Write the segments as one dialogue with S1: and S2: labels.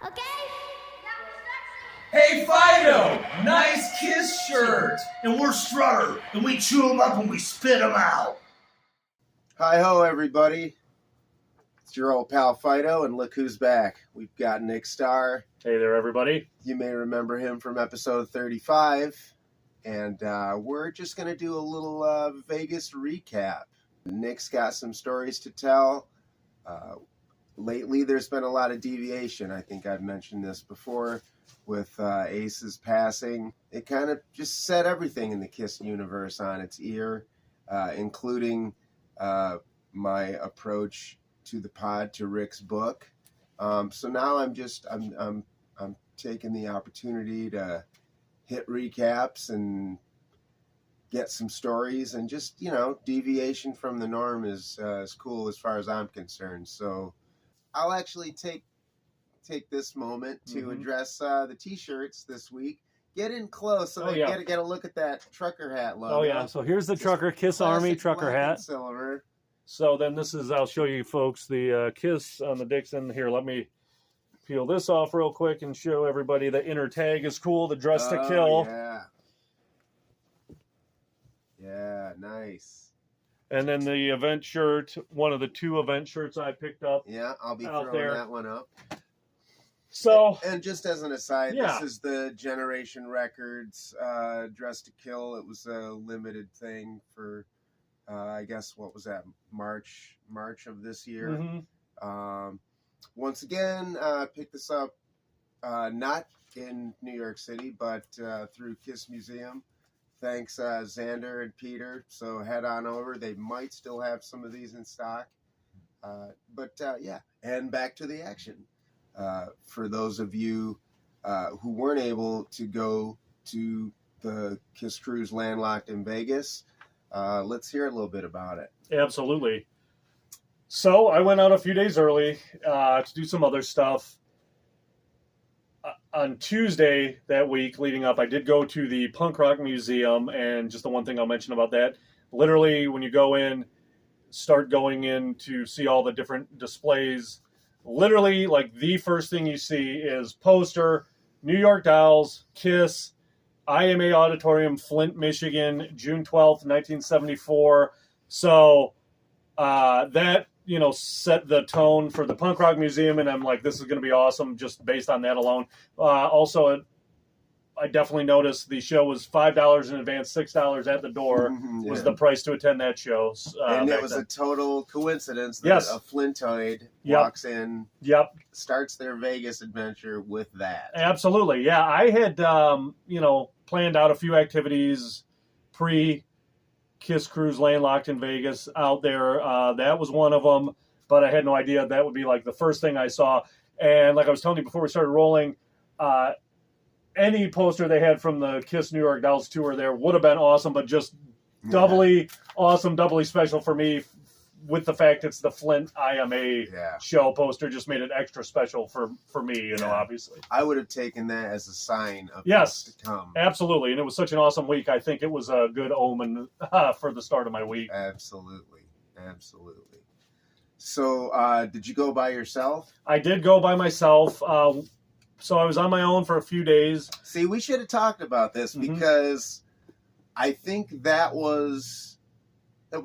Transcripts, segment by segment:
S1: Okay?
S2: Hey Fido, nice Kiss shirt. And we're Strutter, and we chew them up and we spit them out.
S3: Hi-ho, everybody. It's your old pal Fido, and look who's back. We've got Nick Starr.
S4: Hey there, everybody.
S3: You may remember him from episode 35. And we're just going to do a little Vegas recap. Nick's got some stories to tell. Lately, there's been a lot of deviation. I think I've mentioned this before with Ace's passing. It kind of just set everything in the Kiss universe on its ear, including my approach to the pod, to Rick's book. So now I'm taking the opportunity to hit recaps and get some stories, and just, deviation from the norm is cool as far as I'm concerned. So I'll actually take this moment to address the t-shirts this week. Get in close so they get a look at that trucker hat logo.
S4: Oh yeah, so here's the trucker, Kiss Army trucker hat.
S3: Silver.
S4: So then this is, I'll show you folks the Kiss on the Dixon. Here, let me peel this off real quick and show everybody the inner tag is cool, the Dress to Kill.
S3: Yeah. Yeah, nice.
S4: And then the event shirt, one of the two event shirts I picked up.
S3: Yeah, I'll be
S4: out
S3: throwing
S4: there.
S3: that one up.
S4: So,
S3: and just as an aside,
S4: yeah.
S3: This is the Generation Records Dress to Kill. It was a limited thing for, I guess, what was that, March of this year. Once again, picked this up not in New York City, but through Kiss Museum. Thanks, Xander and Peter. So head on over. They might still have some of these in stock. Yeah, and back to the action. For those of you who weren't able to go to the Kiss Cruise Landlocked in Vegas, let's hear a little bit about it.
S4: absolutely. So I went out a few days early to do some other stuff. On Tuesday that week leading up, I did go to the Punk Rock Museum, and just the one thing I'll mention about that, literally when you go in, start going in to see all the different displays, literally like the first thing you see is poster, New York Dolls, Kiss, IMA Auditorium, Flint, Michigan, June 12th, 1974. So that, set the tone for the Punk Rock Museum, and I'm like, this is going to be awesome just based on that alone. Also, I definitely noticed the show was $5 in advance, $6 at the door was the price to attend that show.
S3: And it was a total coincidence that a Flintoid walks in, starts their Vegas adventure with that.
S4: Absolutely, yeah. I had, planned out a few activities pre-Kiss Cruise Landlocked in Vegas out there. That was one of them, but I had no idea that would be like the first thing I saw. And like I was telling you before we started rolling, any poster they had from the Kiss New York Dolls tour there would have been awesome, but just doubly awesome, doubly special for me with the fact it's the Flint IMA show poster. Just made it extra special for me, obviously.
S3: I would have taken that as a sign of
S4: yes,
S3: to come.
S4: Absolutely. And it was such an awesome week. I think it was a good omen for the start of my week.
S3: Absolutely. Absolutely. So did you go by yourself?
S4: I did go by myself. So I was on my own for a few days.
S3: See, we should have talked about this because I think that was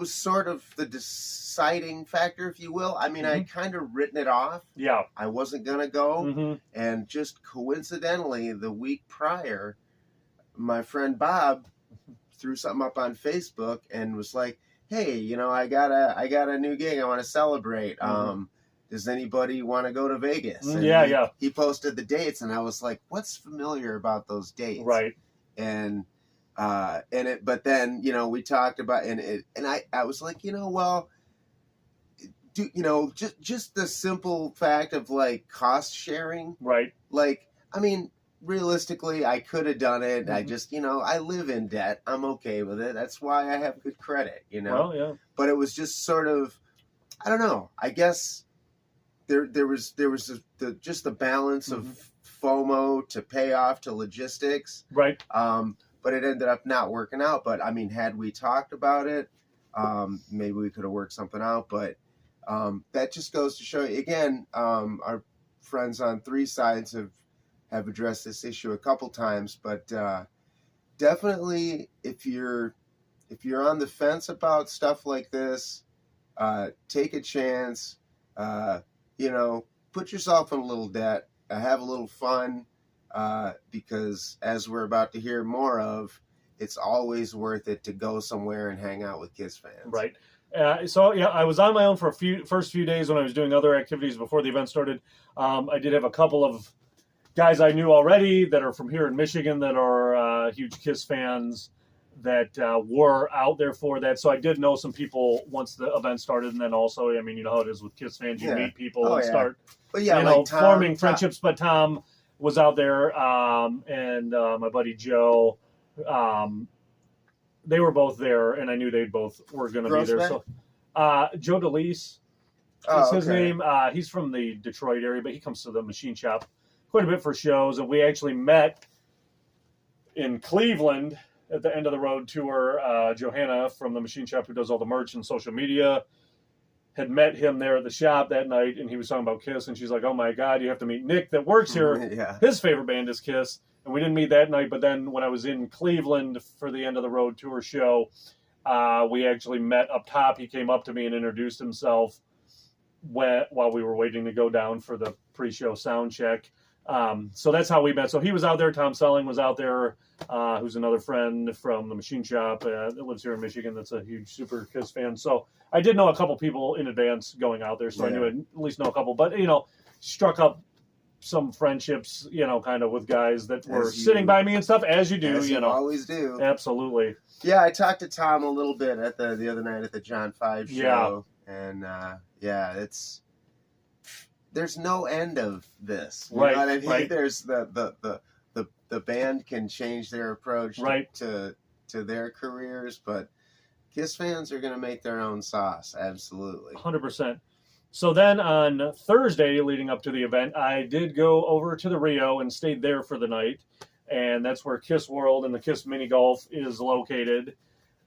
S3: sort of the deciding factor, if you will. I mean, I'd kind of written it off.
S4: Yeah.
S3: I wasn't going to go. And just coincidentally, the week prior, my friend Bob threw something up on Facebook and was like, hey, I got a new gig I want to celebrate. Does anybody want to go to Vegas? And he posted the dates, and I was like, what's familiar about those dates?
S4: Right.
S3: But then, we talked about, and I was like, just the simple fact of like cost sharing.
S4: Right.
S3: Like, I mean, realistically, I could have done it. I just, I live in debt. I'm okay with it. That's why I have good credit,
S4: Well, yeah.
S3: But it was just sort of, I don't know. I guess there was just the balance of FOMO to payoff to logistics.
S4: Right.
S3: But it ended up not working out. But I mean, had we talked about it, maybe we could have worked something out. But that just goes to show you again, our friends on three sides have addressed this issue a couple times, but definitely if you're on the fence about stuff like this, take a chance. Put yourself in a little debt, have a little fun, because as we're about to hear more of, it's always worth it to go somewhere and hang out with KISS fans.
S4: Right. So I was on my own for first few days when I was doing other activities before the event started. I did have a couple of guys I knew already that are from here in Michigan that are huge KISS fans that were out there for that. So I did know some people once the event started, and then also, I mean, you know how it is with KISS fans, you meet people and start, forming friendships. But Tom was out there, and my buddy Joe. They were both there, and I knew they both were going to be there. So, Joe DeLeese is his name. He's from the Detroit area, but he comes to the machine shop quite a bit for shows. And we actually met in Cleveland at the end of the road tour. Johanna from the machine shop, who does all the merch and social media, had met him there at the shop that night, and he was talking about KISS, and she's like, "Oh my God, you have to meet Nick that works here.
S3: Yeah.
S4: His favorite band is KISS." And we didn't meet that night, but then when I was in Cleveland for the end of the road tour show, we actually met up top. He came up to me and introduced himself while we were waiting to go down for the pre-show sound check. So that's how we met. So he was out there. Tom Selling was out there, who's another friend from the machine shop that lives here in Michigan. That's a huge super KISS fan. So I did know a couple people in advance going out there, so I knew I'd at least know a couple. But, struck up some friendships, kind of with guys that were sitting by me and stuff, as you do,
S3: you always do.
S4: Absolutely.
S3: Yeah, I talked to Tom a little bit at the other night at the John 5 show, and there's no end of this. You know what I mean?
S4: Right.
S3: There's the band can change their approach to their careers, but KISS fans are going to make their own sauce. Absolutely.
S4: 100%. So then on Thursday, leading up to the event, I did go over to the Rio and stayed there for the night. And that's where KISS World and the KISS Mini Golf is located.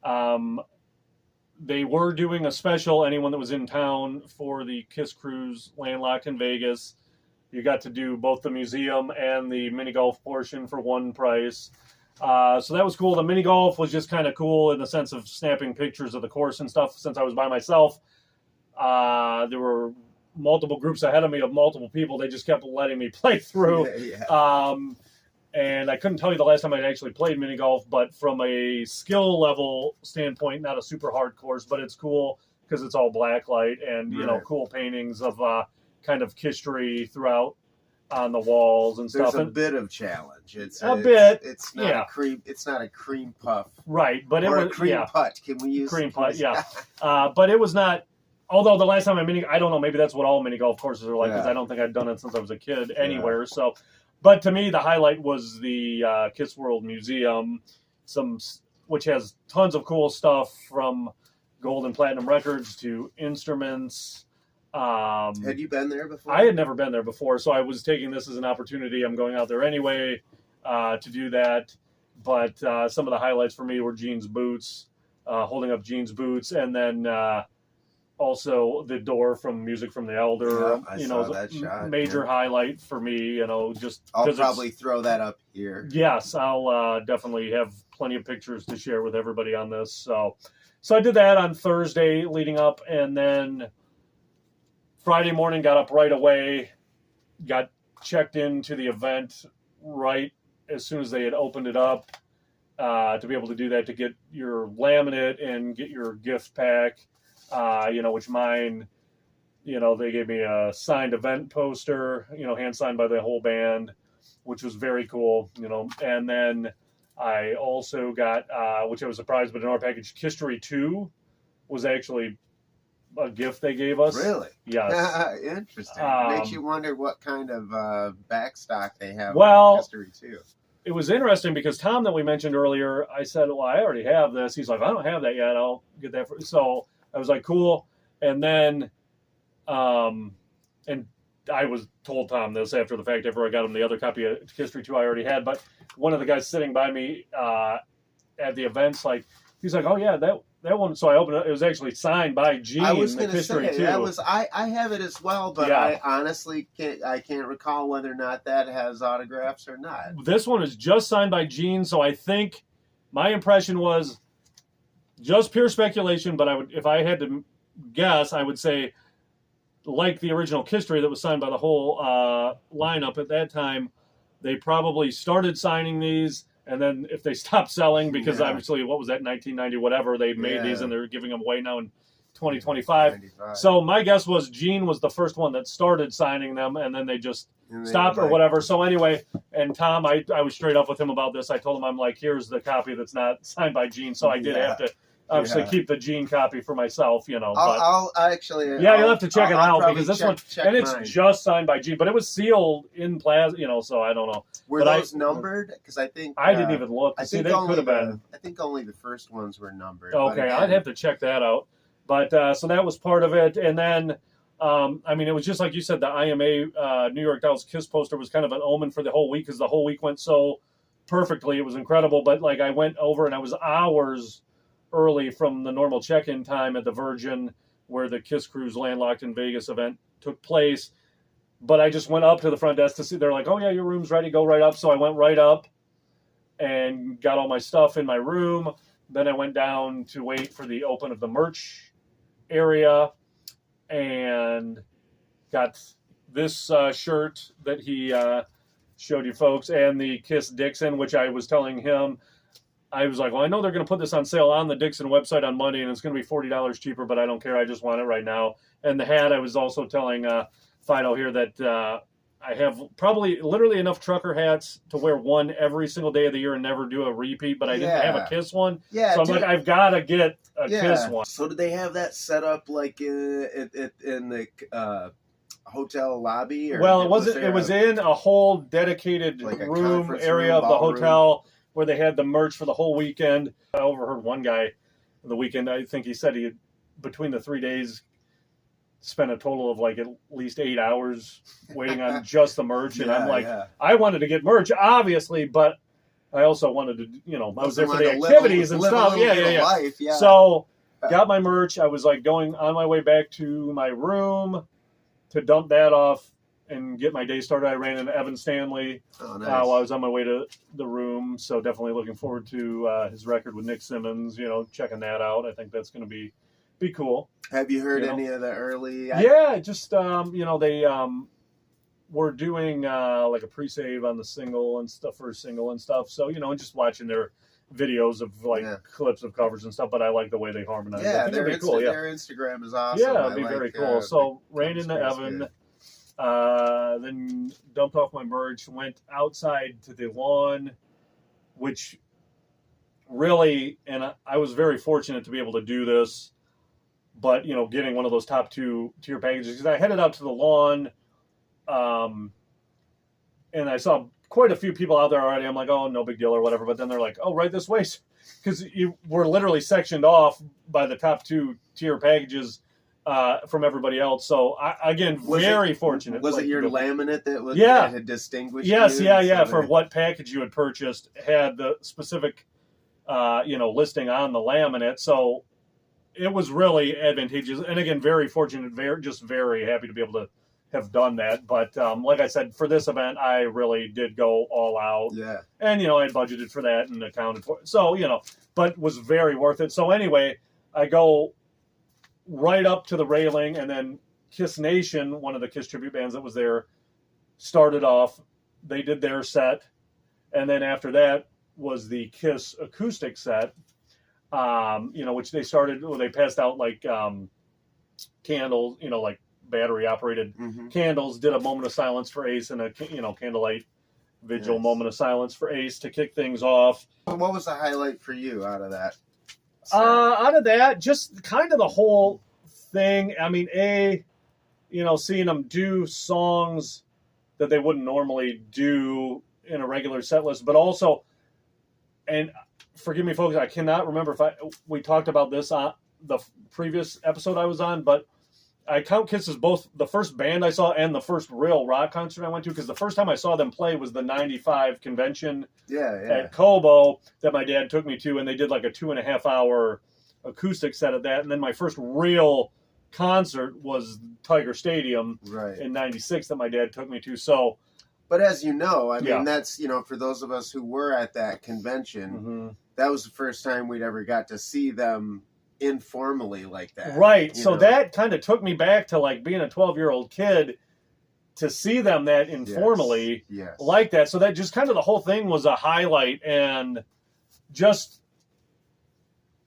S4: They were doing a special, anyone that was in town, for the KISS Cruise Landlocked in Vegas. You got to do both the museum and the mini golf portion for one price. So that was cool. The mini golf was just kind of cool in the sense of snapping pictures of the course and stuff. Since I was by myself, there were multiple groups ahead of me of multiple people. They just kept letting me play through. And I couldn't tell you the last time I'd actually played mini golf, but from a skill level standpoint, not a super hard course, but it's cool because it's all black light and, cool paintings of kind of history throughout on the walls and stuff.
S3: There's a bit of challenge. It's not a cream. It's not a cream puff.
S4: Right. But it was
S3: a cream putt. Can we use
S4: cream putt? Yeah. But it was not, although the last time I don't know, maybe that's what all mini golf courses are like, because I don't think I'd done it since I was a kid anywhere. Yeah. So, but to me, the highlight was the KISS World Museum, which has tons of cool stuff from gold and platinum records to instruments.
S3: Had you been there before?
S4: I had never been there before, so I was taking this as an opportunity. I'm going out there anyway to do that. But some of the highlights for me were Gene's boots, holding up Gene's boots, and then also the door from Music from the Elder.
S3: I saw that shot.
S4: Major highlight for me. Just
S3: I'll probably throw that up here.
S4: Yes, I'll definitely have plenty of pictures to share with everybody on this. So I did that on Thursday leading up, and then Friday morning got up right away, got checked into the event right as soon as they had opened it up to be able to do that, to get your laminate and get your gift pack. Which mine, they gave me a signed event poster, hand signed by the whole band, which was very cool, and then I also got, which I was surprised, but in our package, History 2 was actually a gift they gave us.
S3: Really?
S4: Yes.
S3: Interesting. Makes you wonder what kind of backstock they have
S4: on
S3: History 2.
S4: It was interesting because Tom, that we mentioned earlier, I said, well, I already have this. He's like, I don't have that yet. I'll get that. So I was like, cool. And then, and I was told Tom this after the fact, after I got him the other copy of History 2 I already had. But one of the guys sitting by me at the event's like, he's like, oh yeah, that one. So I opened it. It was actually signed by Gene.
S3: I was going to
S4: history
S3: say
S4: too.
S3: that was I have it as well, but
S4: Yeah.
S3: I honestly can't recall whether or not that has autographs or not.
S4: This one is just signed by Gene, so I think my impression was just pure speculation. But if I had to guess, I would say, like the original History that was signed by the whole lineup at that time, they probably started signing these. And then if they stopped selling, because obviously, what was that, 1990, whatever, they made these and they're giving them away now in 2025. 95. So my guess was Gene was the first one that started signing them, and then they just stopped or whatever. So anyway, and Tom, I was straight up with him about this. I told him, I'm like, here's the copy that's not signed by Gene. So I did have to obviously keep the Gene copy for myself, you know.
S3: I'll actually...
S4: you'll have to check it out, because this one... And it's
S3: mine.
S4: just signed by Gene, but it was sealed in plasma, you know, so I don't know.
S3: Were those numbered? Because I think...
S4: I didn't even look. I think they could have been.
S3: I think only the first ones were numbered.
S4: Okay, again, I'd have to check that out. But, so that was part of it. And then, I mean, it was just like you said, the IMA New York Dolls Kiss poster was kind of an omen for the whole week, because the whole week went so perfectly. It was incredible. But, like, I went over and I was hours early from the normal check-in time at the Virgin, where the Kiss Cruise Landlocked in Vegas event took place. But I just went up to the front desk to see. They're like, oh, yeah, your room's ready. Go right up. So I went right up and got all my stuff in my room. Then I went down to wait for the open of the merch area and got this shirt that he showed you folks, and the Kiss Dixon, which I was telling him, I was like, well, I know they're going to put this on sale on the Dixon website on Monday, and it's going to be $40 cheaper, but I don't care. I just want it right now. And the hat, I was also telling Fido here that I have probably literally enough trucker hats to wear one every single day of the year and never do a repeat, but I didn't have a Kiss one. Yeah, so I'm like, I've got to get a Kiss one.
S3: So did they have that set up like in the hotel lobby? Or
S4: well, it wasn't. It was in a whole dedicated like room area of the hotel where they had the merch for the whole weekend. I overheard one guy the weekend, I think he said he had, between the 3 days, spent a total of like at least 8 hours waiting on just the merch. And I'm like, I wanted to get merch, obviously, but I also wanted to, you know, I was there for the activities and stuff. Life, So got my merch. I was like going on my way back to my room to dump that off and get my day started. I ran into Evan Stanley while I was on my way to the room. So definitely looking forward to his record with Nick Simmons, you know, checking that out. I think that's going to be cool.
S3: Have you heard any of the early?
S4: Yeah, just you know, they were doing like a pre-save on the single and stuff, first single and stuff. So, you know, and just watching their videos of like clips of covers and stuff. But I like the way they harmonize.
S3: Yeah,
S4: their cool.
S3: Their Instagram is awesome.
S4: Yeah, it'd be very cool. So ran into Evan, then dumped off my merch, went outside to the lawn, which really, and I was very fortunate to be able to do this. But, you know, getting one of those top 2 tier packages, because I headed out to the lawn, and I saw quite a few people out there already. I'm like, oh, no big deal or whatever. But then they're like, oh, right this way. Because you were literally sectioned off by the top 2 tier packages from everybody else. So, again, very fortunate.
S3: Was it your laminate that had distinguished you?
S4: Yes, for what package you had purchased had the specific, you know, listing on the laminate. So it was really advantageous. And again, very fortunate, very happy to be able to have done that. But like I said, for this event, I really did go all out.
S3: Yeah.
S4: And, you know, I had budgeted for that and accounted for it. So, you know, but was very worth it. So anyway, I go right up to the railing, and then Kiss Nation, one of the Kiss tribute bands that was there, started off. They did their set. And then after that was the Kiss acoustic set, you know, which they started, they passed out like candles, you know, like battery operated candles, did a moment of silence for Ace and a, you know, candlelight vigil moment of silence for Ace to kick things off.
S3: What was the highlight for you out of that?
S4: Out of that, just kind of the whole thing. I mean, you know, seeing them do songs that they wouldn't normally do in a regular set list, but also, and forgive me, folks, I cannot remember if we talked about this on the previous episode I was on, but I count Kiss as both the first band I saw and the first real rock concert I went to, because the first time I saw them play was the 95 convention at Kobo that my dad took me to, and they did like a 2.5 hour acoustic set of that. And then my first real concert was Tiger Stadium in 96 that my dad took me to. So,
S3: but as you know, I mean, that's, you know, for those of us who were at that convention, that was the first time we'd ever got to see them informally like that.
S4: Right. So that kind of took me back to like being a 12-year-old kid to see them that informally like that. So that just kind of the whole thing was a highlight, and just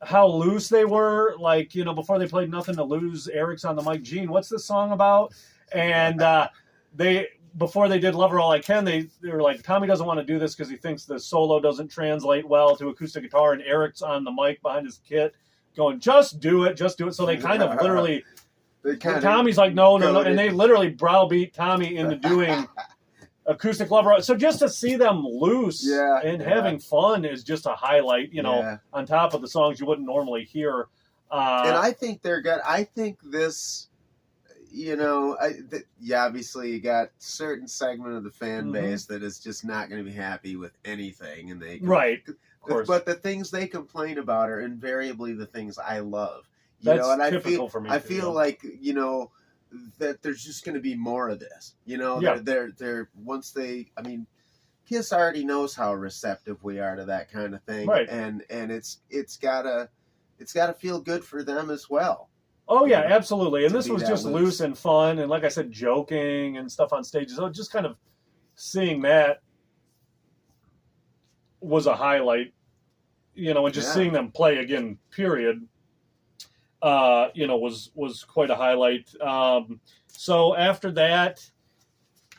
S4: how loose they were. Like, you know, before they played Nothing to Lose, Eric's on the mic, Gene, what's this song about? And before they did Lover All I Can, they were like, Tommy doesn't want to do this because he thinks the solo doesn't translate well to acoustic guitar, and Eric's on the mic behind his kit going, just do it. So they kind of literally, Tommy's like, no. And they literally browbeat Tommy into doing acoustic Lover. So just to see them loose and having fun is just a highlight, you know, on top of the songs you wouldn't normally hear.
S3: And I think they're good. I think this, you know, obviously you got a certain segment of the fan base that is just not going to be happy with anything. And they but the things they complain about are invariably the things I love. You know, and I feel like, you know, that there's just going to be more of this. You know, they're once they, I mean, Kiss already knows how receptive we are to that kind of thing, and it's gotta feel good for them as well.
S4: Oh yeah, absolutely. And this was just loose and fun, and like I said, joking and stuff on stage. So just kind of seeing that was a highlight, you know, and just seeing them play again, period, you know, was quite a highlight. So after that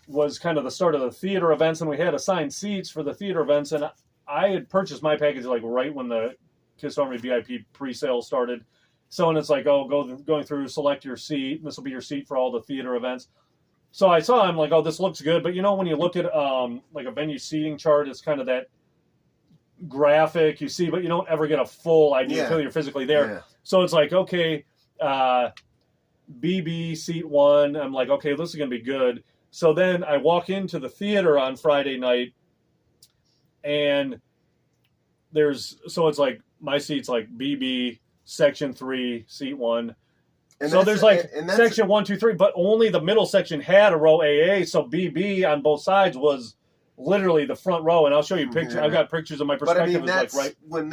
S4: was kind of the start of the theater events, and we had assigned seats for the theater events, and I had purchased my package like right when the Kiss Army VIP pre-sale started. So, and it's like, going through, select your seat. This will be your seat for all the theater events. So I saw, I'm like, oh, this looks good. But you know, when you look at like a venue seating chart, it's kind of that graphic you see, but you don't ever get a full idea until you're physically there. Yeah. So it's like, okay, BB seat 1. I'm like, okay, this is going to be good. So then I walk into the theater on Friday night, and it's like my seat's like BB section 3 seat 1. And so there's like section 1, 2, 3, but only the middle section had a row AA. So BB on both sides was literally the front row, and I'll show you pictures. I've got pictures of my perspective.
S3: But I mean, that's when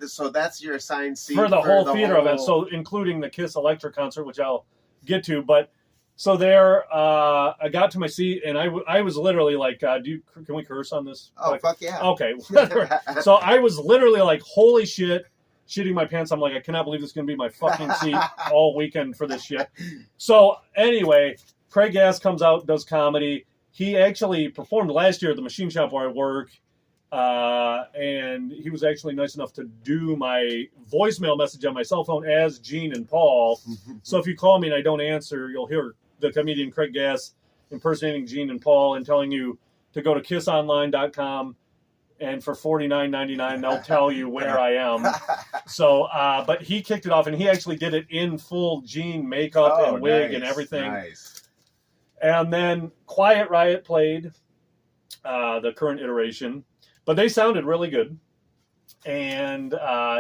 S3: so that's your assigned seat
S4: for the whole theater event. So including the Kiss Electric concert, which I'll get to. But so there, I got to my seat, and I was literally like, can we curse on this?
S3: Oh, fuck yeah.
S4: Okay. So I was literally like, holy shit, shitting my pants. I'm like, I cannot believe this is going to be my fucking seat all weekend for this shit. So anyway, Craig Gass comes out, does comedy. He actually performed last year at the machine shop where I work, and he was actually nice enough to do my voicemail message on my cell phone as Gene and Paul. So if you call me and I don't answer, you'll hear the comedian Craig Gass impersonating Gene and Paul and telling you to go to kissonline.com, and for $49.99 they'll tell you where I am. So, but he kicked it off, and he actually did it in full Gene makeup and wig and everything. Nice. And then Quiet Riot played the current iteration, but they sounded really good. And,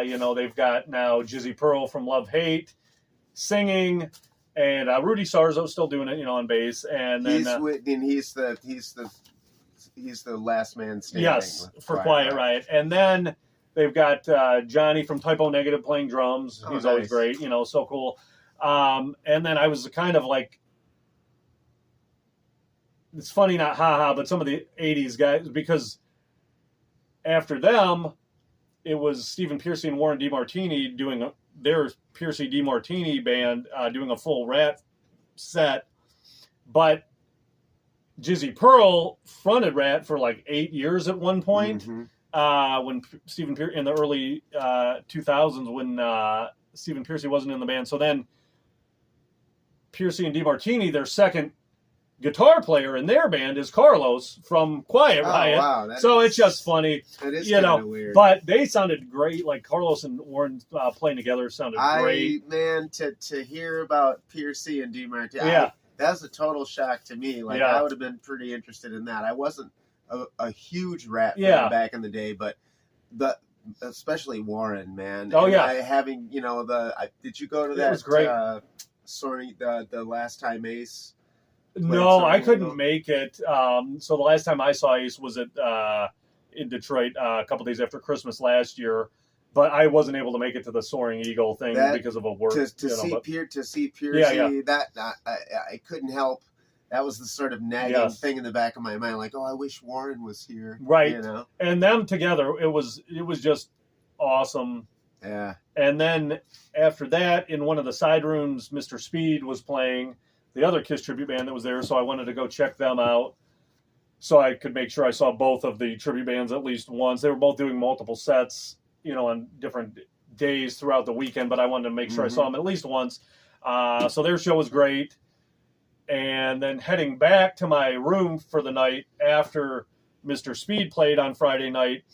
S4: you know, they've got now Jizzy Pearl from Love Hate singing, and Rudy Sarzo still doing it, you know, on bass. And then
S3: he's the last man standing.
S4: Yes, for Quiet Riot. And then they've got Johnny from Typo Negative playing drums. He's always great, you know, so cool. And then I was kind of like, it's funny, not haha, but some of the 80s guys, because after them, it was Stephen Pearcy and Warren DeMartini doing their Pearcy DeMartini band doing a full Rat set. But Jizzy Pearl fronted Rat for like 8 years at one point, when Stephen Pearcy, in the early 2000s, when Stephen Pearcy wasn't in the band. So then Pearcy and DeMartini, their second guitar player in their band is Carlos from Quiet Riot.
S3: Wow,
S4: so it's just funny.
S3: That is
S4: kind
S3: of weird.
S4: But they sounded great. Like Carlos and Warren playing together sounded great.
S3: Man, to hear about Piercy and DeMartini,
S4: Yeah.
S3: That's a total shock to me. Like, I would have been pretty interested in that. I wasn't a huge Rat fan back in the day, but especially Warren, man.
S4: Oh,
S3: and
S4: yeah.
S3: Having, did you go to that?
S4: It was great.
S3: The last time Ace?
S4: No, I couldn't make it. So the last time I saw Ace was in Detroit a couple days after Christmas last year. But I wasn't able to make it to the Soaring Eagle thing because of a work. To see Piercy, that I couldn't help. That was the sort of nagging thing in the back of my mind, like, oh, I wish Warren was here. Right. And them together, it was just awesome.
S3: Yeah.
S4: And then after that, in one of the side rooms, Mr. Speed was playing, the other Kiss tribute band that was there, so I wanted to go check them out so I could make sure I saw both of the tribute bands at least once. They were both doing multiple sets, on different days throughout the weekend, but I wanted to make sure I saw them at least once. So their show was great. And then heading back to my room for the night after Mr. Speed played on Friday night,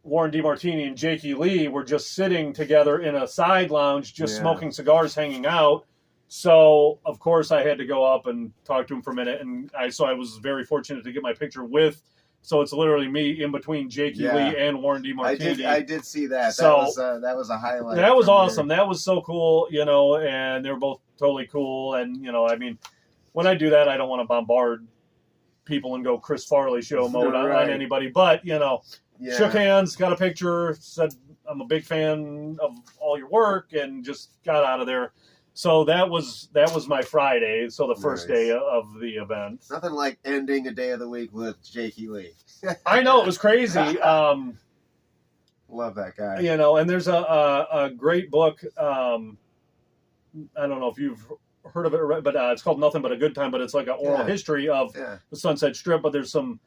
S4: Warren DeMartini and Jakey Lee were just sitting together in a side lounge, just smoking cigars, hanging out. So, of course, I had to go up and talk to him for a minute. And I was very fortunate to get my picture with. So it's literally me in between Jakey Lee and Warren DeMartini.
S3: I did see that.
S4: So,
S3: that was a highlight.
S4: That was awesome. That was so cool, and they were both totally cool. And, when I do that, I don't want to bombard people and go Chris Farley show mode on anybody. But, shook hands, got a picture, said I'm a big fan of all your work, and just got out of there. So that was my Friday, so the first day of the event.
S3: Nothing like ending a day of the week with Jakey Lee.
S4: I know, it was crazy.
S3: Love that guy.
S4: And there's a great book. I don't know if you've heard of it, but it's called Nothing But a Good Time, but it's like an oral history of the Sunset Strip, but there's some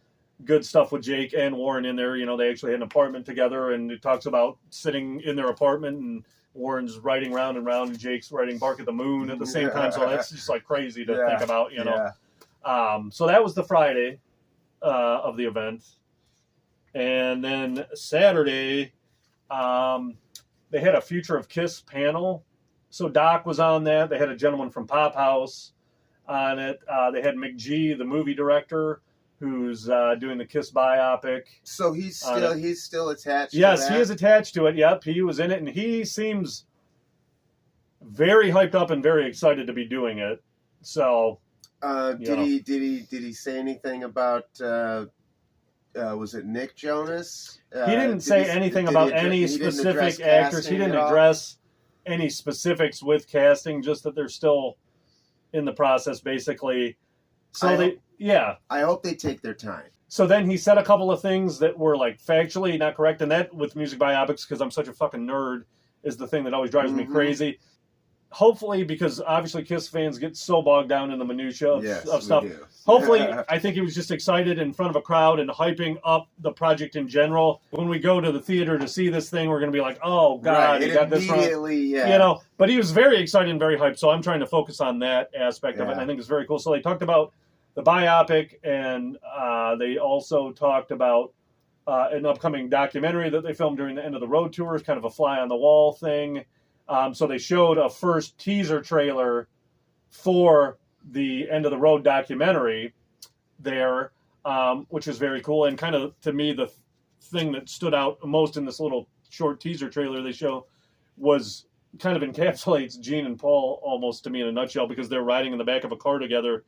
S4: good stuff with Jake and Warren in there. They actually had an apartment together, and it talks about sitting in their apartment, and Warren's riding round and round, and Jake's riding Bark at the Moon at the same time. So that's just like crazy to think about, So that was the Friday of the event. And then Saturday, they had a Future of Kiss panel. So Doc was on that. They had a gentleman from Pop House on it. They had McG, the movie director, who's doing the Kiss biopic.
S3: So he's still attached
S4: yes,
S3: to that?
S4: he is attached to it. Yep, he was in it, and he seems very hyped up and very excited to be doing it. So,
S3: did he say anything about? Was it Nick Jonas?
S4: He didn't say anything about any specific actors. He didn't address any specifics with casting. Just that they're still in the process, basically. So I
S3: hope they take their time.
S4: So then he said a couple of things that were like factually not correct, and that with music biopics, because I'm such a fucking nerd, is the thing that always drives me crazy. Hopefully, because obviously Kiss fans get so bogged down in the minutia of stuff. Hopefully, I think he was just excited in front of a crowd and hyping up the project in general. When we go to the theater to see this thing, we're going to be like, oh, God, you got this wrong. But he was very excited and very hyped, so I'm trying to focus on that aspect of it, and I think it's very cool. So they talked about the biopic, and they also talked about an upcoming documentary that they filmed during the End of the Road tour, kind of a fly-on-the-wall thing. So they showed a first teaser trailer for the End of the Road documentary there, which is very cool. And kind of, to me, the thing that stood out most in this little short teaser trailer they show was kind of encapsulates Gene and Paul almost to me in a nutshell, because they're riding in the back of a car together.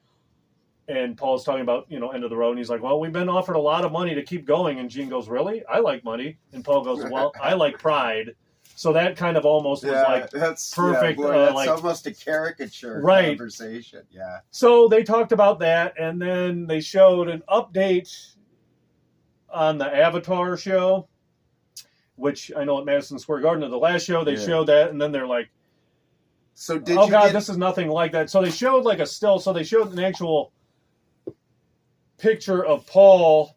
S4: And Paul's talking about, End of the Road. And he's like, well, we've been offered a lot of money to keep going. And Gene goes, really? I like money. And Paul goes, well, I like pride. So that kind of almost was like
S3: that's
S4: perfect.
S3: Yeah, boy, that's almost a caricature conversation. Yeah.
S4: So they talked about that, and then they showed an update on the Avatar show, which I know at Madison Square Garden at the last show they showed that, and then they're like,
S3: "So
S4: this is nothing like that." So they showed like a still. So they showed an actual picture of Paul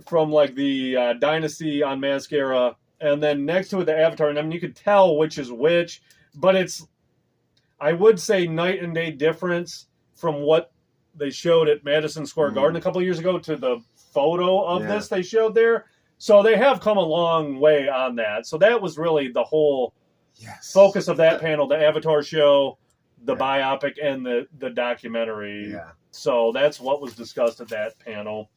S4: from like the Dynasty on Mascara. And then next to it, the Avatar. And I mean, you could tell which is which, but it's, I would say, night and day difference from what they showed at Madison Square Garden a couple of years ago to the photo of this they showed there. So they have come a long way on that. So that was really the whole focus of that panel, the Avatar show, the biopic, and the documentary.
S3: Yeah.
S4: So that's what was discussed at that panel.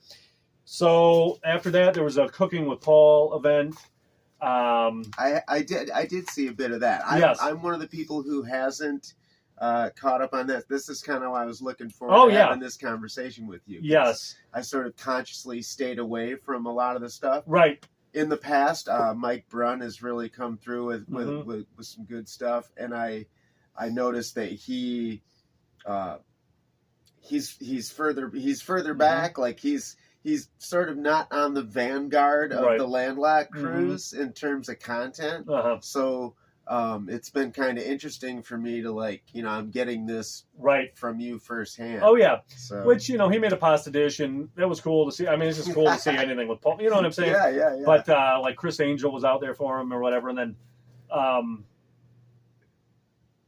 S4: So after that, there was a Cooking with Paul event.
S3: I did see a bit of that. I'm one of the people who hasn't caught up on this. This is kind of why I was looking forward to having this conversation with you.
S4: Yes. I
S3: sort of consciously stayed away from a lot of the stuff.
S4: Right.
S3: In the past, Mike Brunn has really come through with some good stuff, and I noticed that he's further back, like he's sort of not on the vanguard of the Landlocked cruise in terms of content. So it's been kind of interesting for me to, like, you know, I'm getting this from you firsthand.
S4: Oh yeah.
S3: So.
S4: Which, you know, he made a pasta dish, and that was cool to see. I mean, it's just cool to see anything with Paul. You know what I'm saying?
S3: Yeah.
S4: But like Criss Angel was out there for him or whatever, and then,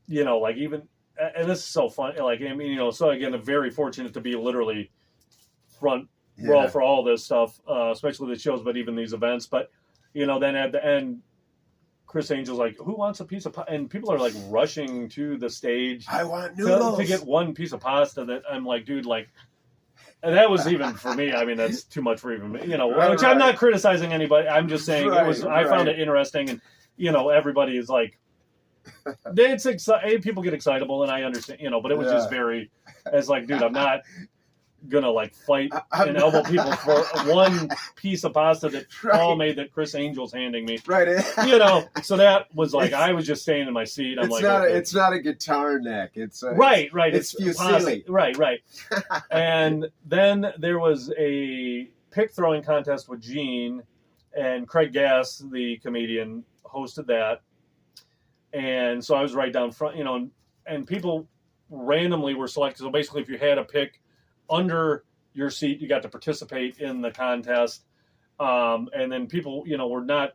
S4: you know, like even, and this is so fun. Like, I mean, you know, so again, I'm very fortunate to be literally front row for all this stuff, especially the shows, but even these events. But, you know, then at the end, Criss Angel's like, who wants a piece of pasta? And people are like rushing to the stage.
S3: I want noodles.
S4: To get one piece of pasta. That I'm like, dude, like, and that was even for me. I mean, that's too much for even me, you know, which I'm not criticizing anybody. I'm just saying it was, I found it interesting, and, you know, everybody is like, it's exciting. People get excitable, and I understand, you know, but it was just very, it's like, dude, I'm not gonna like fight and elbow people for one piece of pasta that Paul made that Criss Angel's handing me. You know, so that was like, I was just staying in my seat. I'm like,
S3: it's not a guitar neck. It's
S4: right.
S3: It's fusilli.
S4: Right. And then there was a pick throwing contest with Gene, and Craig Gass, the comedian, hosted that. And so I was right down front, you know, and people randomly were selected. So basically, if you had a pick under your seat, you got to participate in the contest. And then people, you know, were not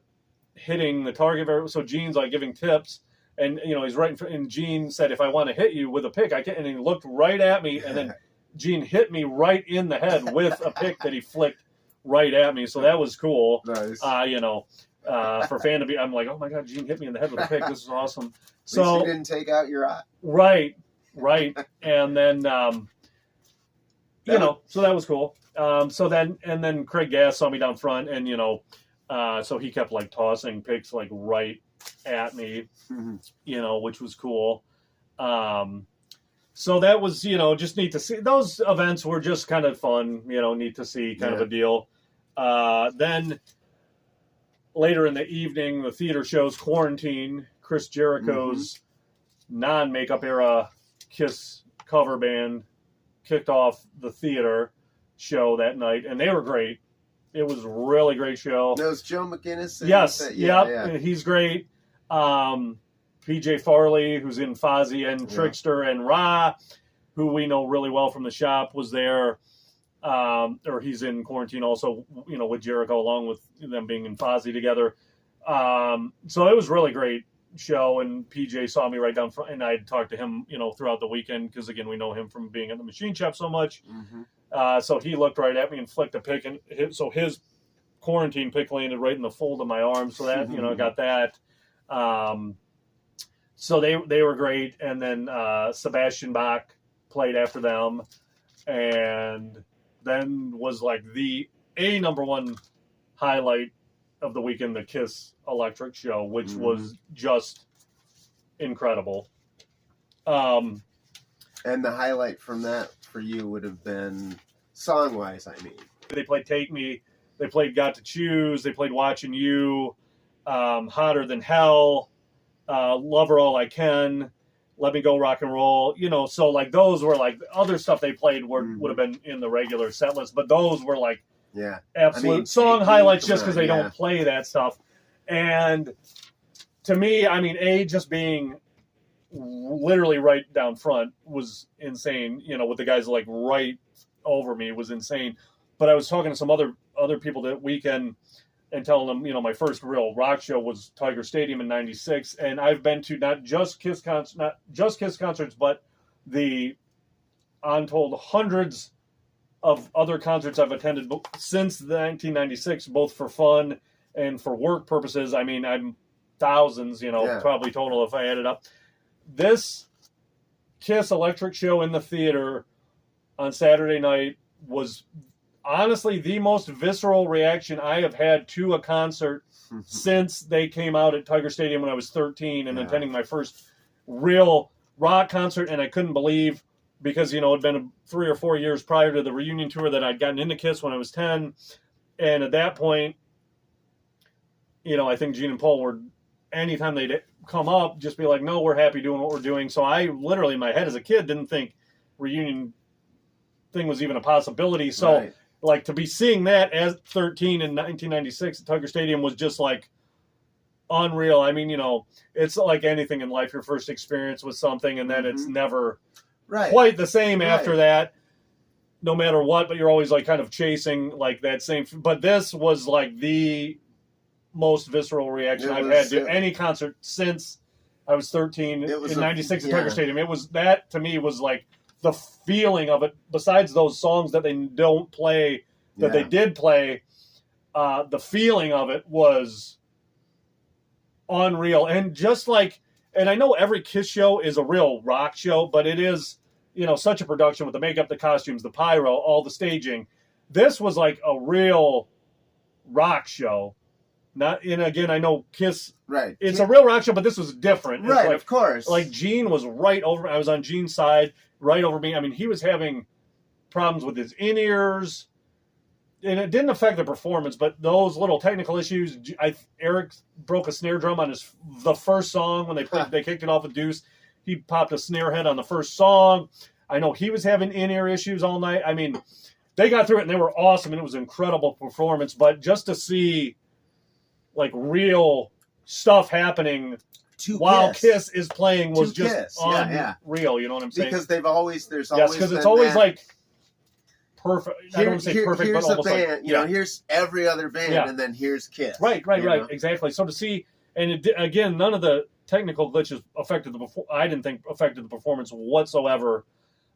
S4: hitting the target. So Gene's like giving tips, and, you know, he's right in front, and Gene said, if I want to hit you with a pick, I can. And he looked right at me, and then Gene hit me right in the head with a pick that he flicked right at me. So that was cool.
S3: Nice.
S4: You know, for a fan to be, I'm like, oh my God, Gene hit me in the head with a pick. This is awesome.
S3: So at least he didn't take out your eye.
S4: Right. And then, you know, so that was cool. So then Craig Gass saw me down front, and, you know, so he kept like tossing picks like right at me, you know, which was cool. So that was, you know, just neat to see. Those events were just kind of fun, you know, neat to see, kind of a deal. Then later in the evening, the theater shows Quarantine, Chris Jericho's non-makeup era Kiss cover band, kicked off the theater show that night, and they were great. It was a really great show.
S3: That was Joe McGinnis.
S4: Yes, he's great. PJ Farley, who's in Fozzy and Trickster, and Ra, who we know really well from the shop, was there. Or he's in Quarantine also, you know, with Jericho, along with them being in Fozzy together. So it was really great show, and PJ saw me right down front, and I had talked to him, you know, throughout the weekend, because again, we know him from being at the machine shop so much. So he looked right at me and flicked a pick, and so his Quarantine pick landed right in the fold of my arm, so that, you know, I got that. So they were great, and then Sebastian Bach played after them, and then was like the number one highlight of the weekend, the Kiss Electric show, which was just incredible.
S3: And the highlight from that for you would have been song-wise, I mean.
S4: They played Take Me, they played Got to Choose, they played Watching You, Hotter Than Hell, Love Her All I Can, Let Me Go Rock and Roll, you know, so like those were like other stuff they played would have been in the regular set list, but those were like absolute song highlights just because they don't play that stuff. And to me, I mean, just being literally right down front was insane, you know, with the guys like right over me was insane. But I was talking to some other people that weekend and telling them, you know, my first real rock show was Tiger Stadium in '96, and I've been to not just Kiss concerts, but the untold hundreds of other concerts I've attended since 1996, both for fun and for work purposes. I mean, I'm thousands, probably total if I add it up. This Kiss electric show in the theater on Saturday night was honestly the most visceral reaction I have had to a concert since they came out at Tiger Stadium when I was 13 and attending my first real rock concert. And I couldn't believe, because, it'd been 3 or 4 years prior to the reunion tour that I'd gotten into Kiss when I was 10. And at that point, I think Gene and Paul were, anytime they'd come up, just be like, no, we're happy doing what we're doing. So I literally, in my head as a kid, didn't think reunion thing was even a possibility. So, to be seeing that as 13 in 1996 at Tiger Stadium was just, unreal. I mean, it's like anything in life, your first experience with something, and then it's never quite the same after that, no matter what, but you're always, kind of chasing, that same... But this was, the most visceral reaction I've had to any concert since I was 13 in 96 at Tiger Stadium. It was, that to me was the feeling of it, besides those songs that they don't play, that they did play, the feeling of it was unreal. And just and I know every Kiss show is a real rock show, but it is, such a production with the makeup, the costumes, the pyro, all the staging. This was a real rock show. And again, I know Kiss, it's a real rock show, but this was different.
S3: Right, of course.
S4: Gene was right over, I was on Gene's side, right over me. I mean, he was having problems with his in-ears, and it didn't affect the performance, but those little technical issues, Eric broke a snare drum on the first song when they kicked it off with Deuce. He popped a snare head on the first song. I know he was having in-ear issues all night. I mean, they got through it, and they were awesome, and it was an incredible performance, but just to see real stuff happening while Kiss is playing was just unreal. You know what I'm saying?
S3: Because there's always
S4: because it's always perfect. I don't want to say perfect, but almost
S3: band, here's every other band, and then here's Kiss.
S4: Right, exactly. So to see, and again, none of the technical glitches affected I didn't think affected the performance whatsoever,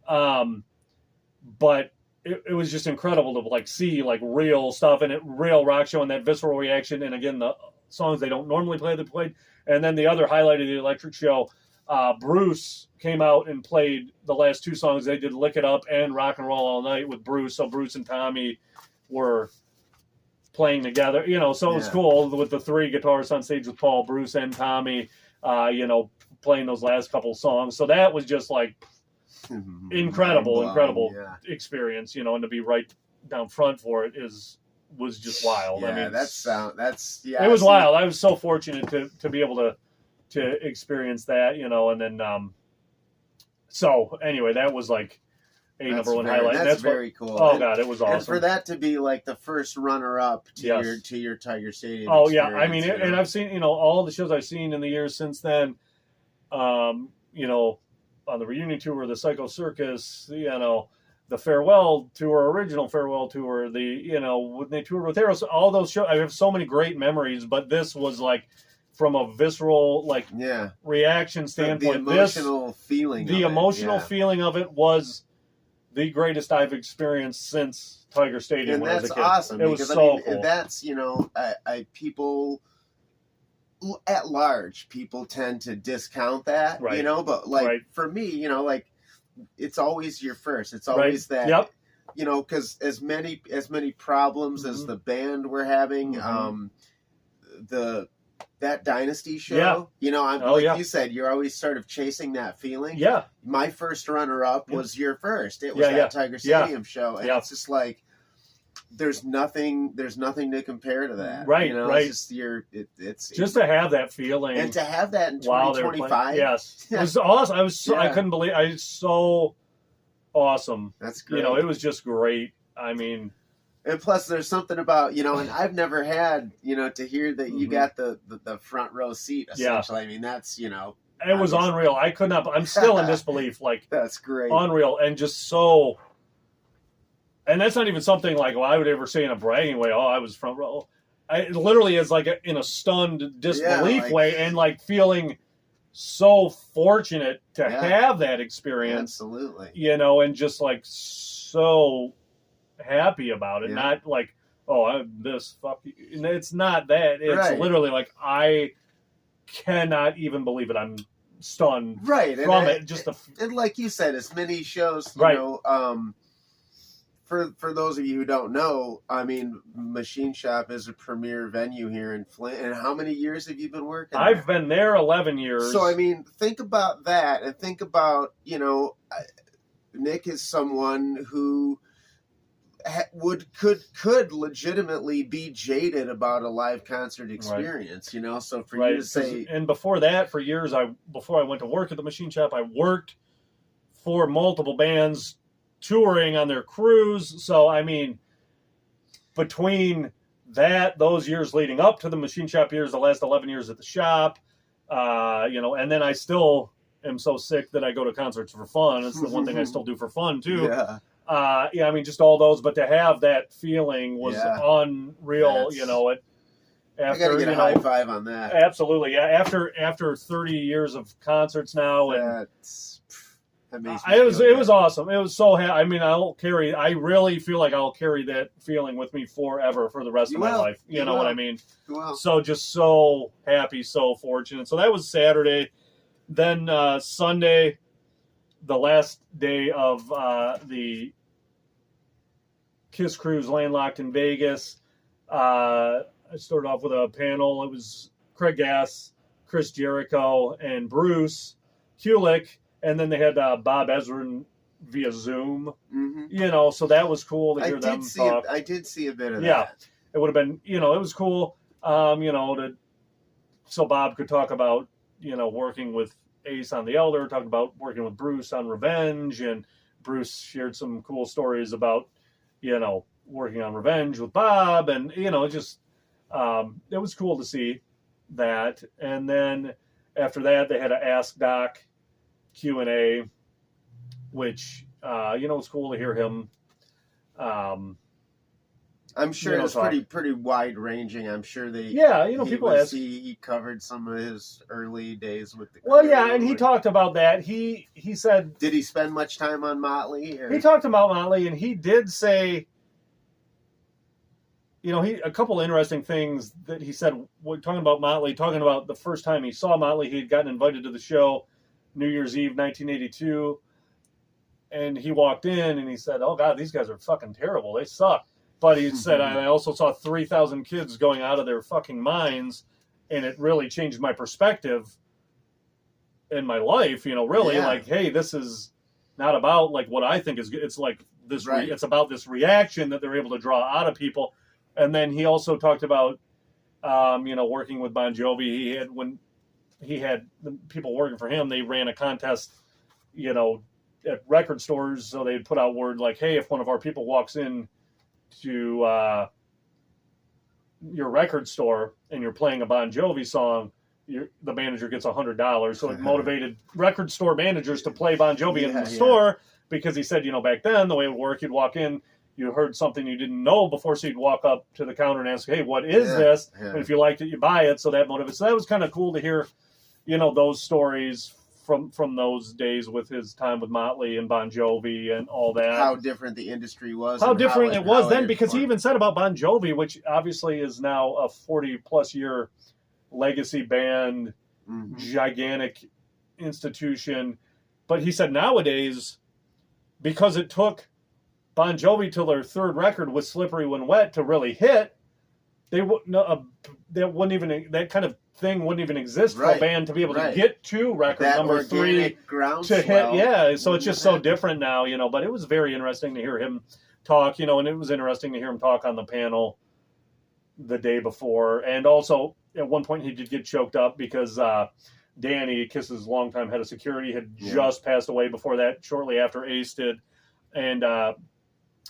S4: but. It was just incredible to see real stuff and real rock show and that visceral reaction. And again, the songs they don't normally play, they played. And then the other highlight of the electric show, Bruce came out and played the last 2 songs. They did Lick It Up and Rock and Roll All Night with Bruce. So Bruce and Tommy were playing together, so it was cool with the 3 guitarists on stage with Paul, Bruce and Tommy, playing those last couple songs. So that was just incredible experience, and to be right down front for it was just wild. I mean, it was wild. I was so fortunate to be able to experience that, and then so anyway, that was a number one highlight.
S3: That's very cool.
S4: Oh God, it was awesome.
S3: And for that to be the first runner up to your Tiger Stadium.
S4: Oh yeah, I mean, and I've seen all the shows I've seen in the years since then. On the reunion tour, the Psycho Circus, the farewell tour, original farewell tour, when they toured with Eros, all those shows, I have so many great memories, but this was from a visceral, reaction standpoint.
S3: The emotional feeling.
S4: The emotional feeling of it was the greatest I've experienced since Tiger Stadium when I was a kid.
S3: And that's awesome.
S4: It was so cool.
S3: That's, people... At large, people tend to discount that, but for me, it's always your first. It's always that, because as many problems as the band were having, that Dynasty show, you said, you're always sort of chasing that feeling. Yeah. My first runner-up was your first. It was that Tiger Stadium show, and it's just there's nothing to compare to that. Right, right. It's just it's to
S4: have that feeling.
S3: And to have that in 2025.
S4: Yes. It was awesome. I couldn't believe it's so awesome.
S3: That's great.
S4: It was just great. I mean,
S3: and plus there's something about, and I've never had, to hear that you got the front row seat essentially. I mean, that's, it
S4: was unreal. I could not, I'm still in disbelief.
S3: That's great.
S4: Unreal. And just so, and that's not even something I would ever say in a bragging way. Oh, I was front row. It literally is in a stunned disbelief way, and feeling so fortunate to have that experience.
S3: Absolutely.
S4: You know, and just like so happy about it.
S3: Yeah.
S4: Not like, oh, I'm this fuck you. It's not that. It's literally like, I cannot even believe it. I'm stunned from it. Just
S3: and like you said, as many shows, you know, for those of you who don't know, I mean, Machine Shop is a premier venue here in Flint. And how many years have you been working there?
S4: I've been there 11 years.
S3: So, I mean, think about that, and think about, you know, Nick is someone who could legitimately be jaded about a live concert experience, you know. So for you to say,
S4: and before that, for years, before I went to work at the Machine Shop, I worked for multiple bands touring on their cruise. So I mean, between those years leading up to the Machine Shop years, the last 11 years at the shop, you know, and then I still am so sick that I go to concerts for fun. It's the one thing I still do for fun too.
S3: Yeah.
S4: I mean, just all those, but to have that feeling was unreal. You know, I
S3: gotta get a high five on that.
S4: Absolutely, yeah. After 30 years of concerts now, and it was awesome. It was so. I mean, I really feel like I'll carry that feeling with me forever for the rest of my life. You know what I mean? So just so happy, so fortunate. So that was Saturday. Then Sunday, the last day of the KISS Cruise Landlocked in Vegas. I started off with a panel. It was Craig Gass, Chris Jericho, and Bruce Kulick. And then they had Bob Ezrin via Zoom. Mm-hmm. You know, so that was cool to hear them talk.
S3: I did see a bit of that.
S4: Yeah, it would have been, you know, it was cool, you know, so Bob could talk about, you know, working with Ace on The Elder, talk about working with Bruce on Revenge, and Bruce shared some cool stories about, you know, working on Revenge with Bob, and, you know, just, it was cool to see that. And then after that, they had an Ask Doc Q&A, which, you know, it's cool to hear him.
S3: I'm sure it's pretty wide ranging. I'm sure people ask. He covered some of his early days with the crew.
S4: Well, yeah, and he talked about that. He said,
S3: did he spend much time on Motley? Or?
S4: He talked about Motley, and he did say, you know, a couple of interesting things that he said. Talking about Motley, talking about the first time he saw Motley, he had gotten invited to the show New Year's Eve, 1982, and he walked in and he said, "Oh God, these guys are fucking terrible. They suck." But he said, "I also saw 3,000 kids going out of their fucking minds, and it really changed my perspective in my life. You know, really, like, hey, this is not about like what I think is good. It's like this. It's about this reaction that they're able to draw out of people." And then he also talked about, you know, working with Bon Jovi. He had the people working for him, they ran a contest, you know, at record stores. So they'd put out word like, hey, if one of our people walks in to your record store and you're playing a Bon Jovi song, the manager gets $100. So it motivated record store managers to play Bon Jovi in the store, because he said, you know, back then the way it would work, you'd walk in, you heard something you didn't know before, so you'd walk up to the counter and ask, hey, what is this? And if you liked it, you buy it. So that motivated. So that was kind of cool to hear, you know, those stories from those days with his time with Motley and Bon Jovi and all that.
S3: How different the industry was.
S4: How different it was then, because he even said about Bon Jovi, which obviously is now a 40-plus year legacy band, gigantic institution. But he said nowadays, because it took Bon Jovi till their third record with Slippery When Wet to really hit, that kind of thing wouldn't even exist for a band to be able to get to record number 3 to hit. Yeah, so it's just so different now, you know. But it was very interesting to hear him talk, you know, and it was interesting to hear him talk on the panel the day before. And also, at one point, he did get choked up because Danny, Kiss's longtime head of security, had just passed away before that, shortly after Ace did. And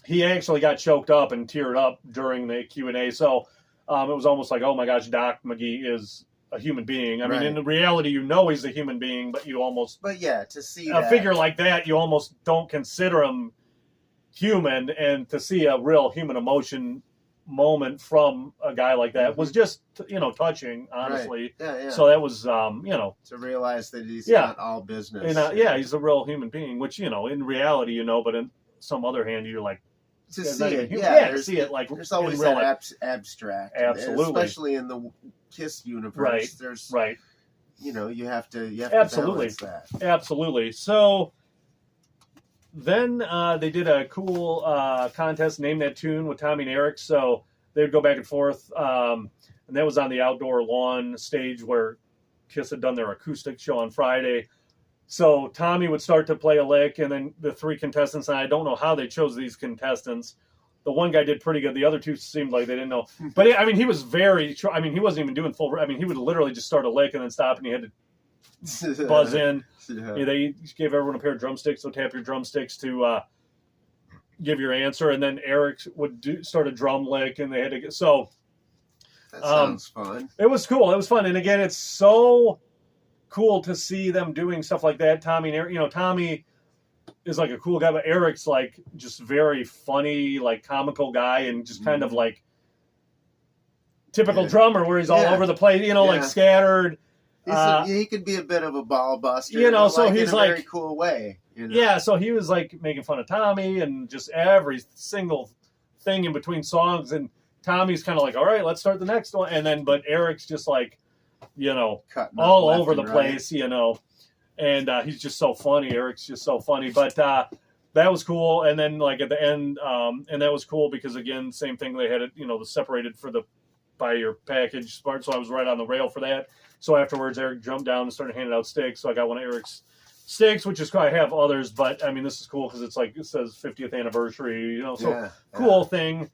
S4: he actually got choked up and teared up during the Q&A. So it was almost like, oh my gosh, Doc McGee is a human being. I mean, in reality, you know he's a human being, but you almost...
S3: But yeah, to see
S4: a figure like that, you almost don't consider him human. And to see a real human emotion moment from a guy like that was just, touching, honestly.
S3: Right. Yeah.
S4: So that was,
S3: to realize that he's not all business.
S4: And, he's a real human being, which, in reality, but in some other hand, you're like,
S3: to see it,
S4: to see it, like,
S3: there's always
S4: real
S3: that abstract.
S4: Absolutely.
S3: Especially in the Kiss universe.
S4: Right.
S3: There's,
S4: right.
S3: You have to
S4: Absolutely.
S3: balance that.
S4: Absolutely. So then they did a cool contest, Name That Tune, with Tommy and Eric. So they would go back and forth. And that was on the outdoor lawn stage where Kiss had done their acoustic show on Friday. So Tommy would start to play a lick, and then the three contestants, and I don't know how they chose these contestants. The one guy did pretty good. The other two seemed like they didn't know. But, he was very... he wasn't even doing full... he would literally just start a lick and then stop, and he had to buzz in.
S3: Yeah.
S4: They gave everyone a pair of drumsticks, so tap your drumsticks to give your answer, and then Eric would start a drum lick, and they had to get... So...
S3: That sounds fun.
S4: It was cool. It was fun. And, again, it's so cool to see them doing stuff like that. Tommy and Eric... Tommy... is like a cool guy, but Eric's like just very funny, like comical guy, and just kind of like typical drummer where he's all over the place, like scattered.
S3: He could be a bit of a ball buster,
S4: so he's
S3: in a
S4: like
S3: very cool way.
S4: Yeah, so he was like making fun of Tommy and just every single thing in between songs, and Tommy's kind of like, all right, let's start the next one, and then but Eric's just like, all over the place, And he's just so funny. Eric's just so funny. But that was cool. And then, like, at the end, and that was cool because, again, same thing. They had it, separated by your package part. So I was right on the rail for that. So afterwards, Eric jumped down and started handing out sticks. So I got one of Eric's sticks, which is cool. I have others. But, this is cool because it's like, it says 50th anniversary, cool thing.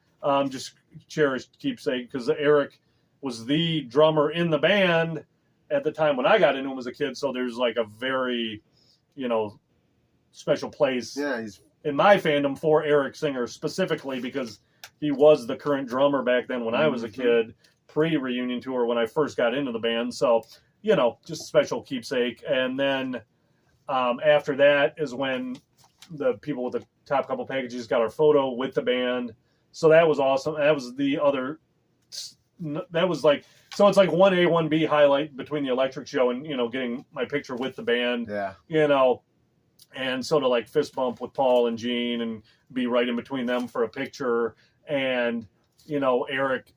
S4: Just cherished keepsake because Eric was the drummer in the band at the time when I got into him as a kid, so there's like a very, special place in my fandom for Eric Singer specifically because he was the current drummer back then when I was a kid, pre-reunion tour when I first got into the band. So, just a special keepsake. And then after that is when the people with the top couple packages got our photo with the band. So that was awesome. That was the other... That was like, so it's like 1A, 1B highlight between the electric show and, getting my picture with the band, and sort of like fist bump with Paul and Gene and be right in between them for a picture. And, Eric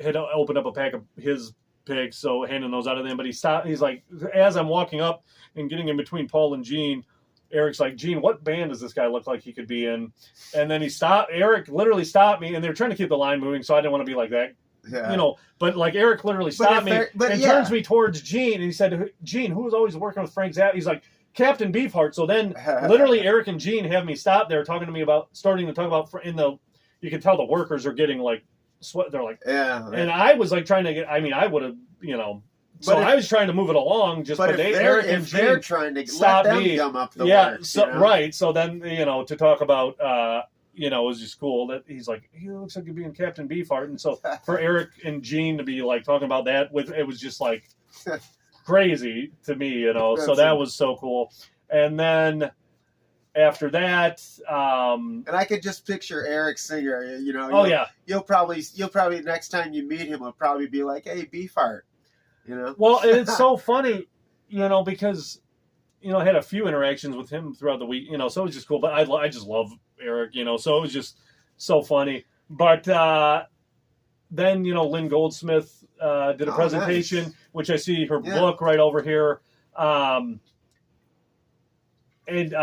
S4: had opened up a pack of his picks, so handing those out to them, but he stopped. He's like, as I'm walking up and getting in between Paul and Gene, Eric's like, Gene, what band does this guy look like he could be in? And then Eric literally stopped me, and they were trying to keep the line moving, so I didn't want to be like that.
S3: Yeah.
S4: But like Eric literally stopped me and turns me towards Gene, and he said, Gene, who was always working with Frank Zappa? He's like, Captain Beefheart. So then literally Eric and Gene have me stop there starting to talk about you can tell the workers are getting like sweat. They're like, and I was like trying to get, I would have, so I was trying to move it along but Eric and Gene
S3: they're trying to
S4: stop
S3: let them
S4: me.
S3: gum up the works,
S4: right. So then, to talk about, it was just cool that he's like, he looks like he'd be in Captain Beefheart. And so for Eric and Gene to be like talking about that it was just like crazy to me, so that was so cool. And then after that,
S3: and I could just picture Eric Singer, you'll probably next time you meet him, will probably be like, hey, Beefheart,
S4: Well, and it's so funny, because, I had a few interactions with him throughout the week, so it was just cool. But I just love Eric, so it was just so funny. But then, Lynn Goldsmith did a presentation, which I see her book right over here. And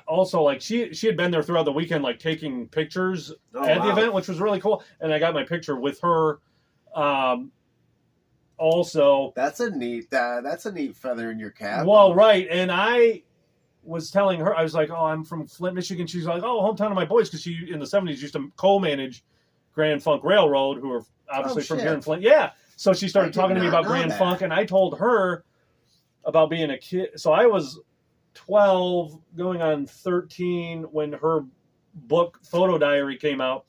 S4: also, like, she had been there throughout the weekend, like, taking pictures at the event, which was really cool. And I got my picture with her. Also,
S3: that's a neat feather in your cap.
S4: Well, right, and I was telling her, I was like, "Oh, I'm from Flint, Michigan." She's like, "Oh, hometown of my boys," because she in the '70s used to co-manage Grand Funk Railroad, who are obviously from here in Flint. Yeah, so she started talking to me about Grand Funk, and I told her about being a kid. So I was 12, going on 13 when her book Photo Diary came out.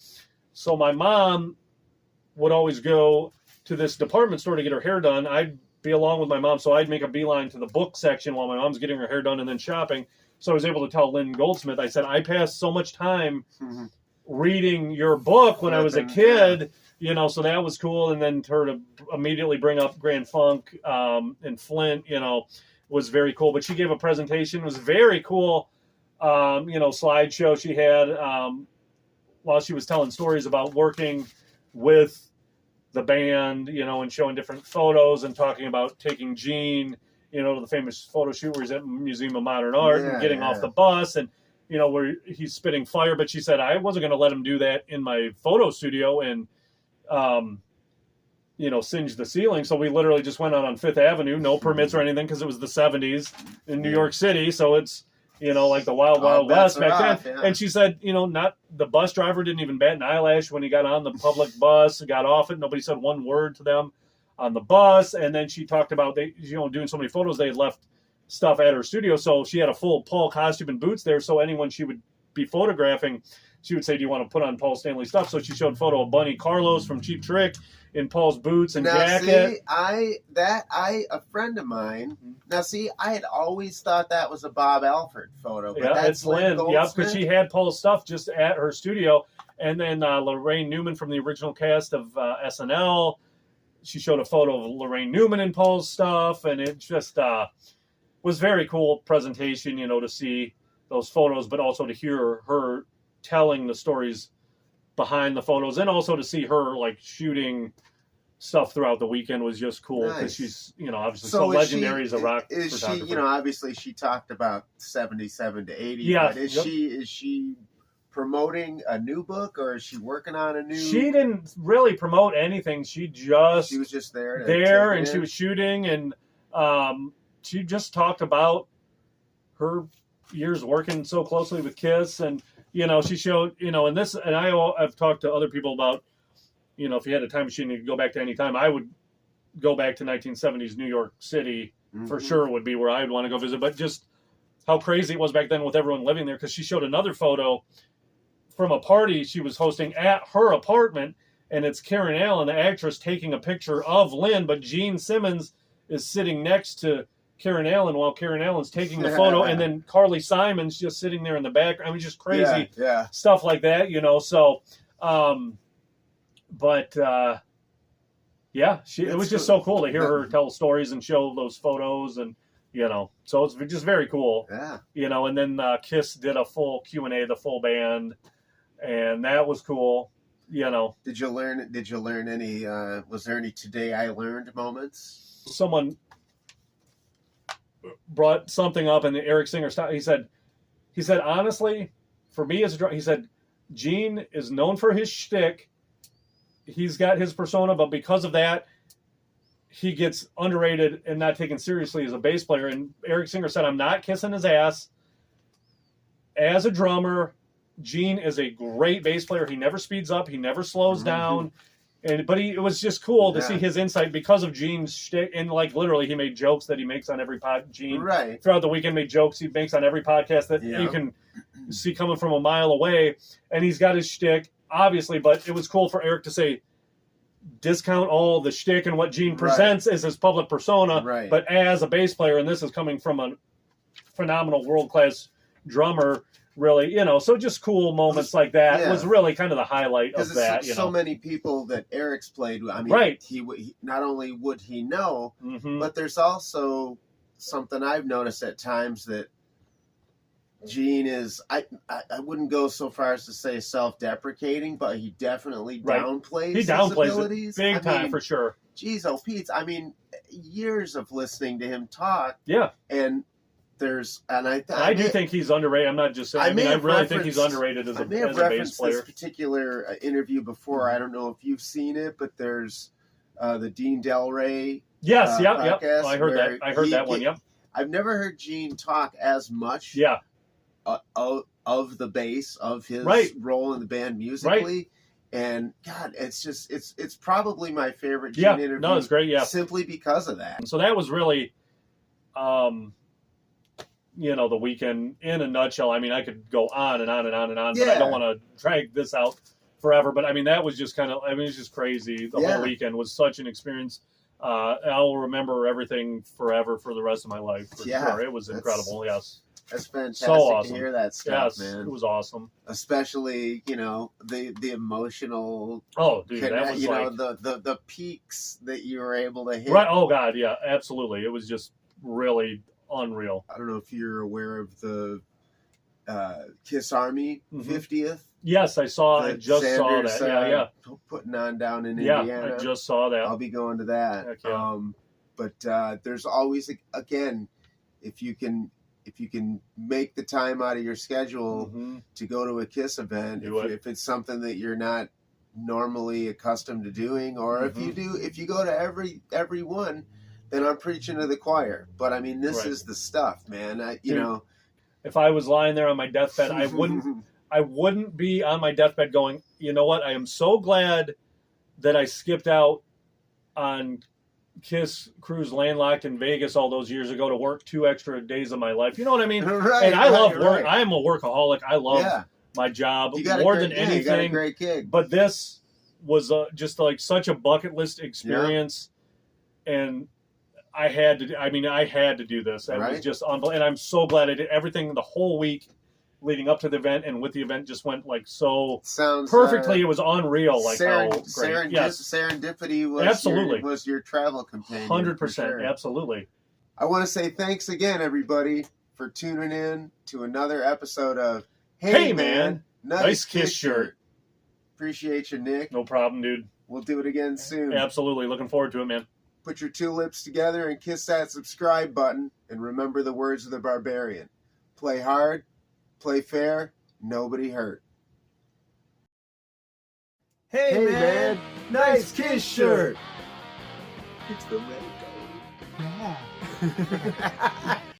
S4: So my mom would always go to this department store to get her hair done. I'd be along with my mom, so I'd make a beeline to the book section while my mom's getting her hair done and then shopping. So I was able to tell Lynn Goldsmith, I said, I passed so much time reading your book when I was a
S3: Flippin',
S4: kid, you know, so that was cool. And then her to immediately bring up Grand Funk and Flint, you know, was very cool. But she gave a presentation. It was very cool, you know, slideshow she had while she was telling stories about working with the band, you know, and showing different photos and talking about taking Gene, you know, to the famous photo shoot where he's at Museum of Modern Art and getting off the bus and, you know, where he's spitting fire. But she said, I wasn't going to let him do that in my photo studio and, you know, singe the ceiling. So we literally just went out on Fifth Avenue, no permits or anything, because it was the 70s in New York City. So it's, you know, like the wild, wild west back then. And she said, you know, not the bus driver didn't even bat an eyelash when he got on the public bus, got off it. Nobody said one word to them on the bus. And then she talked about, they, you know, doing so many photos, they had left stuff at her studio. So she had a full Paul costume and boots there. So anyone she would be photographing, she would say, do you want to put on Paul Stanley stuff? So she showed a photo of Bunny Carlos from Cheap Trick in Paul's boots and jacket.
S3: See, a friend of mine. Now, see, I had always thought that was a Bob Alford photo. But that's
S4: it's Lynn. Yeah, because she had Paul's stuff just at her studio. And then Lorraine Newman from the original cast of SNL. She showed a photo of Lorraine Newman in Paul's stuff. And it just was very cool presentation, you know, to see those photos, but also to hear her telling the stories behind the photos, and also to see her like shooting stuff throughout the weekend was just cool because she's, you know, obviously so legendary as a rock photographer.
S3: She, you know, obviously she talked about 77 to 80.
S4: Yeah,
S3: but is she promoting a new book, or is she working on a new?
S4: She didn't really promote anything. She was just
S3: there
S4: and she was shooting, and she just talked about her years working so closely with Kiss. And you know, she showed, you know, and I've talked to other people about, you know, if you had a time machine, you could go back to any time. I would go back to 1970s New York City for sure would be where I'd want to go visit. But just how crazy it was back then with everyone living there, because she showed another photo from a party she was hosting at her apartment, and it's Karen Allen, the actress, taking a picture of Lynn, but Gene Simmons is sitting next to Karen Allen while Karen Allen's taking the photo, and then Carly Simon's just sitting there in the back. I mean, just crazy stuff like that, you know. So, it was just so cool to hear her tell stories and show those photos, and you know, so it's just very cool.
S3: Yeah, you
S4: know. And then Kiss did a full Q&A, the full band, and that was cool. You know,
S3: did you learn any? Was there any Today I Learned moments?
S4: Someone brought something up, and Eric Singer stopped. He said, honestly, for me as a drummer, he said, Gene is known for his shtick. He's got his persona, but because of that, he gets underrated and not taken seriously as a bass player. And Eric Singer said, I'm not kissing his ass. As a drummer, Gene is a great bass player. He never speeds up. He never slows down. But it was just cool to see his insight because of Gene's shtick. And like literally, he made jokes that he makes on every Gene throughout the weekend made jokes he makes on every podcast that you can see coming from a mile away. And he's got his shtick, obviously. But it was cool for Eric to say, discount all the shtick and what Gene presents as his public persona. But as a bass player, and this is coming from a phenomenal world class drummer. Really, you know, so just cool moments like that was really kind of the highlight of that. You know,
S3: so many people that Eric's played with. I mean, he not only would he know, but there's also something I've noticed at times that Gene is. I wouldn't go so far as to say self-deprecating, but he definitely downplays. He downplays his abilities
S4: big time for sure.
S3: Geez, oh Pete, I mean, years of listening to him talk. And. I
S4: do think he's underrated. I'm not just saying. I really think he's underrated as a bass player. I may have referenced
S3: this particular interview before. I don't know if you've seen it, but there's the Dean Del Rey.
S4: Yes, podcast. I heard that. I heard that one. Yep.
S3: I've never heard Gene talk as much. Of the bass, of his role in the band musically. And God, it's probably my favorite Gene interview.
S4: No, it's great. Yeah,
S3: simply because of that.
S4: So that was really. You know, the weekend in a nutshell. I mean, I could go on and on and on and on, but I don't want to drag this out forever. But I mean, that was just kind of, it's just crazy. The whole weekend was such an experience. I'll remember everything forever for the rest of my life. For sure. It was incredible. Yes.
S3: That's fantastic
S4: So awesome.
S3: to hear that stuff,
S4: Yes,
S3: man.
S4: it was awesome.
S3: Especially, you know, the emotional,
S4: Oh, dude, that was
S3: you
S4: like
S3: know, the peaks that you were able to hit.
S4: right. Oh God, yeah, absolutely. It was just really unreal.
S3: I don't know if you're aware of the Kiss Army 50th.
S4: Yes, I saw. I
S3: that
S4: just saw
S3: Sanders,
S4: that. Yeah.
S3: putting on down in
S4: Yeah,
S3: Indiana.
S4: I just saw that.
S3: I'll be going to that.
S4: Heck yeah.
S3: But there's always, again, if you can make the time out of your schedule to go to a Kiss event, if it's something that you're not normally accustomed to doing, or if you go to every one, then I'm preaching to the choir. But I mean, this is the stuff, man. You know,
S4: if I was lying there on my deathbed, I wouldn't be on my deathbed going, you know what? I am so glad that I skipped out on Kiss Cruise Landlocked in Vegas all those years ago to work 2 extra days of my life. You know what I mean?
S3: Right,
S4: and I love work.
S3: Right.
S4: I am a workaholic. I love my job more than anything.
S3: You got a great gig.
S4: But this was just like such a bucket list experience, and I had to. I mean, I had to do this. It was just unbelievable, and I'm so glad I did everything the whole week leading up to the event, and with the event just went like so perfectly. It was unreal. Like how great.
S3: Serendipity was
S4: absolutely
S3: was your travel companion.
S4: 100%, absolutely.
S3: I want to say thanks again, everybody, for tuning in to another episode of
S4: Hey Man, nice Kiss shirt.
S3: Appreciate you, Nick.
S4: No problem, dude.
S3: We'll do it again soon.
S4: Absolutely, looking forward to it, man.
S3: Put your 2 lips together and kiss that subscribe button, and remember the words of the Barbarian: play hard, play fair, nobody hurt.
S2: Hey man, nice Kiss shirt.
S3: It's the Remco. Yeah.